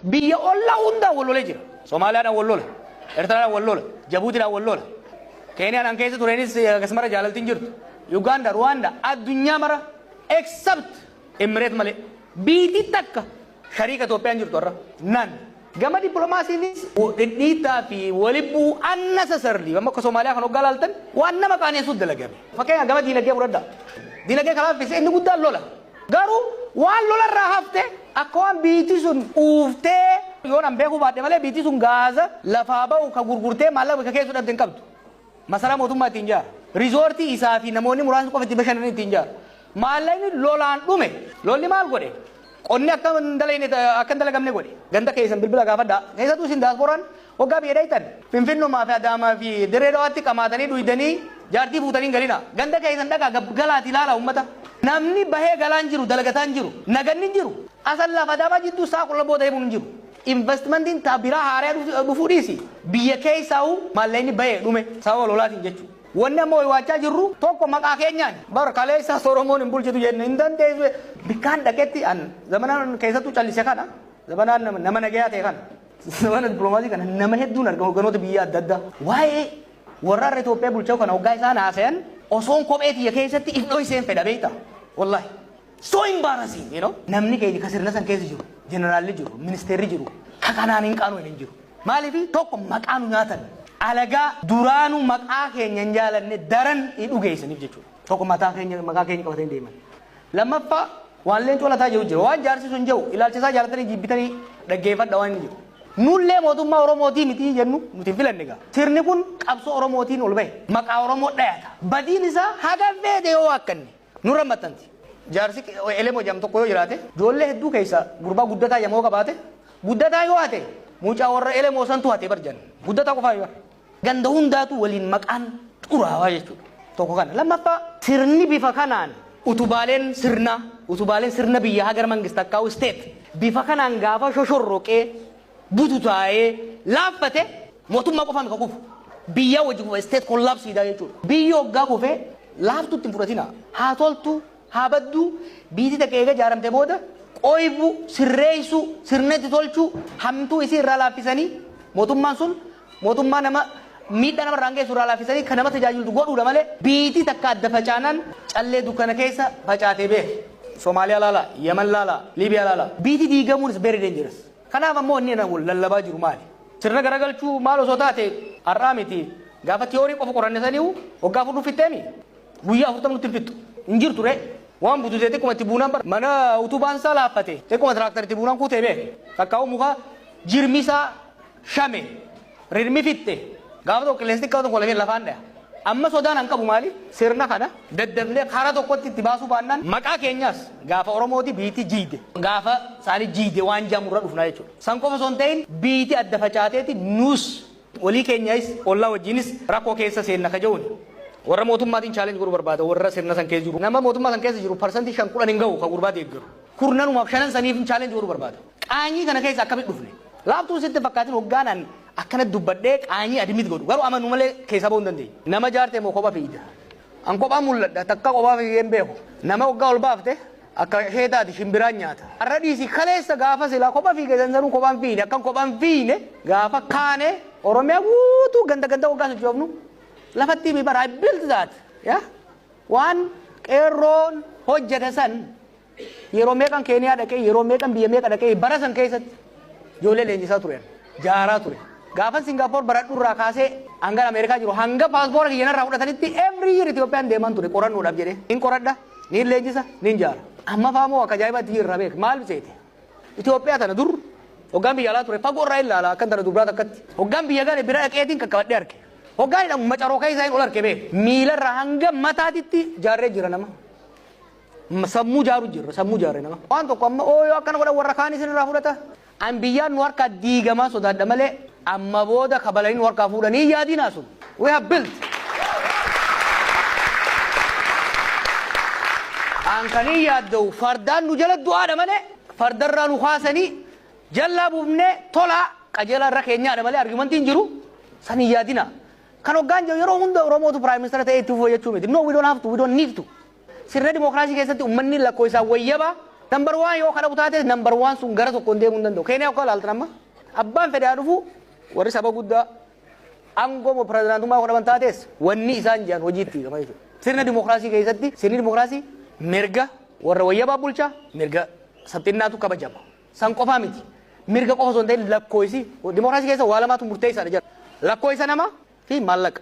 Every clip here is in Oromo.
biyya ollaa hundaa wal lolee jira. Somaaliyaadhaan wal lola, Eertiraadhaan wal lola, Jabuutiidhaan wal lola. Keeniyaan an keessa tureenis akkasumara jaalaltiin jirtu. Uganda, Rwanda, addunyaa mara except Emirates malee. Biyyi takka shariika Itoophiyaan jirtu irra nan. Gama dippiloomaasiinis dhidhiitaa fi walibbuu unnecessarily amma akka Somaaliyaa kan hoggaa laaltan waan nama qaaneessuuf dalagame. Fakkeenyaaf gama diinagdee fudhadhaa. Diinagdee kanaaf fise inni guddaan lola. Garuu waan lolarraa hafte akka waan biyyi sun uuftee yoo nan beekuu baadhe malee biyyi sun gaaza lafaa ba'u ka gurgurtee maallaqa bakka keessu dhabde hin qabdu. Masaraa mootummaa ittiin jaara. Riizoortii isaa fi namoonni muraasni qofa itti bashannan ittiin jaara. Maallaqni lolaan dhume. Lolli maal godhe? Qonni akka hin dalagamne godhe. Ganda keessan bilbila gaafadhaa. Keessattuu isin daasporaan waggaa biyya dheeytan. Finfinnumaa fi Adaamaa fi Dirree Dhawaatti qamaatanii dhuydanii jaartii fuutanii galina. Ganda keessan dhagaa galaati ilaala uummata. Namni bahee galaan jiru dalagataan jiru. Naganni jiru. Asan lafa Adaamaa jidduu isaa qulla booda himuun jiru. Investmentiin biraa haaraa dhufuu dhiisi. Biyya keessaa'u maallaqni bahee dhume sababa lolaatiin jechuudha. Wanni ammoo waachaa jirru tokko maqaa keenyaan bara kaleessa Oromoon hin bulchitu jenne hin dandeessu bikkaan dhaqetti an zamanaan keessattuu callise kana zamanaan nama nagayaa ta'e kana zamana dippiloomaasii kana nama hedduun argamu hogganoota biyya adda addaa waa'ee warra Itoophiyaa bulchaa kana hoggaa isaan haasayan osoon kophee xiyya keessatti ifdhoo iseen fedha beekta wallahi so embarrassing namni keenya ka sirna san keessa jiru jeneraalli jiru ministeerri jiru ka kanaan hin qaanu hin jiru maaliif tokko maqaanu nyaatan alagaa duraanu maqaa keenya hin jaalanne daran dhugeessaniif jechuudha. Tokko maqaa keenya qabatanii deeman. Lammaffaa waan leencoo lataa jiru jira. Waan jaarsi sun jiru ilaalchisaa jaalatanii jibbitanii dhaggeeffadha waan inni jiru. Nullee mootummaa Oromootii miti jennu nuti filanne gaa. Sirni kun qabsoo Oromootiin ol bahe. Maqaa Oromoo dhayata. Badiin isaa haga feete yoo akkanne nurra maxxanti. Jaarsi elemoo jedhamu tokko yoo jiraate ijoollee hedduu keessa gurbaa guddataa yommuu qabaate guddataa yoo hate mucaa warra elemoo santu hate barjan. Guddataa qofaa yoo ganda hundaatu waliin maqaan xuraawaa jechuudha. Tokko kana lammaffaa sirni bifa kanaan utubaaleen sirna biyya hagar mangista akkaa'u state bifa kanaan gaafa shoshorroqee bututaa'ee laaffate mootummaa qofaan ka kufu biyya wajji kufa state kollaapsiidha jechuudha. Biyyi hoggaa kufee laaftutti hin fudhatina haa toltu haa baddu biitii taqeega jaaramte booda qoybu sirreessu sirnetti tolchu hamtuu isii irraa laaffisanii mootummaan sun mootummaa nama miidhaa nama raangee suuraa laafisanii kan nama tajaajiltu godhuudha malee biitii takka adda facaanan callee dukkana keessa facaatee beeku. Somaaliyaa laala, Yemen laala, Liibiyaa laala. Biitii diigamuun is very dangerous. Kanaaf ammoo inni lallabaa jiru maali? Sirna garagalchuu maal osoo taate har'aa miti gaafa tiyoorii qofa qorannessanii waggaa fudhu fitteemi guyyaa 40 nutti fittu hin jirtu ree waan bututee xiqquma itti buunaan bara mana utubaan isaa laaffate xiqquma tiraaktarii buunaan kuutee beeku kakkaa'u muka jirmisaa shame rirmi fitte gaafa tokko qilleensi xiqqaa tokko lameen lafaan dhaya amma sodaan an qabu maali sirna kana daddablee karaa tokkotti itti baasuu baannaan maqaa keenyaas gaafa Oromooti biitii jiide gaafa isaanii jiide waan jaamurra dhufnaa jechuudha san qofa osoo hin ta'in biitii adda facaateeti nuus walii keenyaas ollaa wajjinis rakkoo keessa seenna ka jehuun warra mootummaatiin chaalenji godhuu barbaada warra sirna san keessa jiru nama mootummaa san keessa jiru parsantii 5 hin gahu ka gurbaa deeggaru kurnanumaaf 5 saniif chaalenji godhuu barbaada qaanyii kana keessa akkamitti dhufne laaftuu sitti fakkaatiin hoggaanan akkana dubbadhee qaanyii adimit godhu garuu amanu malee keessa ba'uu hin dandeenye nama jaartee moo kophaa fiida an kophaa mul'adha takka kophaa fiigee hin beeku nama waggaa ol baafte akka heetaati shimbiraan nyaata har'a dhiisi kaleessa gaafa silaa kophaa fiigee sansanuu kophaan fiine akkan kophaan fiine gaafa kaane Oromiyaa guutuu ganda waggaa sochoofnu lafatti mi bara built that waan qeerroon hojjete san yeroo meeqan Keeniyaa dhaqee yeroo meeqan biyya meeqa dhaqee bara san keessatti ijoollee leenjisaa turan jaaraa ture gaafa Singapore baradhu irraa kaasee hanga Ameerikaa jiru hanga paaspoora kiyyanarraa fudhatanitti every year Itoophiyaan deeman ture qorannoodhaaf jedhee nin qoradha nin leenjisa nin jaara amma faamoo akka ajaa'ibaatti jirra beek maal seete Itoophiyaa tana dur hoggaan biyya alaa ture fagoo irraa ilaala akkan tana dubraa takkatti hoggaan biyya gane bira dhaqeetiin kakkabadhee arge hoggaan hidhamu macaroo keessaa hin ol arge beek miilarraa hanga mataatitti jaarree jira nama sammuu jaarre nama waan tokko amma ooyoo akkana godhan warra kaan isinirraa fudhata an biyyaan nu harkaa diigamaa sodaadha malee amma booda kabalanii nu harkaa fuudhanii yaadinaa sun we have built an kanii yaadda'u fardaan nu jala du'aadha malee fardarraa nu kaasanii jallaa buufnee tolaa qajeelaa irra keenyaadha malee argumentiin jiru sanii yaadina kan hoggaan jiru yeroo hunda Oromootu prime minister ta'ee itti fufuu jechuu miti no we don't need to sirna dimokiraasii keessatti ummanni lakkoo isaa wayyaba Number 1 yoo kana butaate number 1 sun gara tokko deemuu hin danda'u. Keeniyaa akka ilaaltan amma abbaan fedhaa dhufu warri saba guddaa aangoo pirezidaantummaa godhaman taates wanni isaan jiran hojiitti gama jechuudha. Sirna dimookiraasii keessatti sirni dimookiraasii mirga warra wayyabaa bulchaa mirga sabxinnaatu kabajama. San qofaa miti. Mirga qofa osoo hin ta'in lakkoofsi dimookiraasii keessa waa lamaatu murteessaadha jedha. Lakkoofsa namaa fi maallaqa.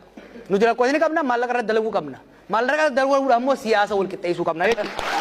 Nuti lakkoofsa ni qabna maallaqa irratti dalaguu qabna. Maallaqa irratti dalaguudhaan immoo siyaasa wal qixxeessuu qabna jechuudha.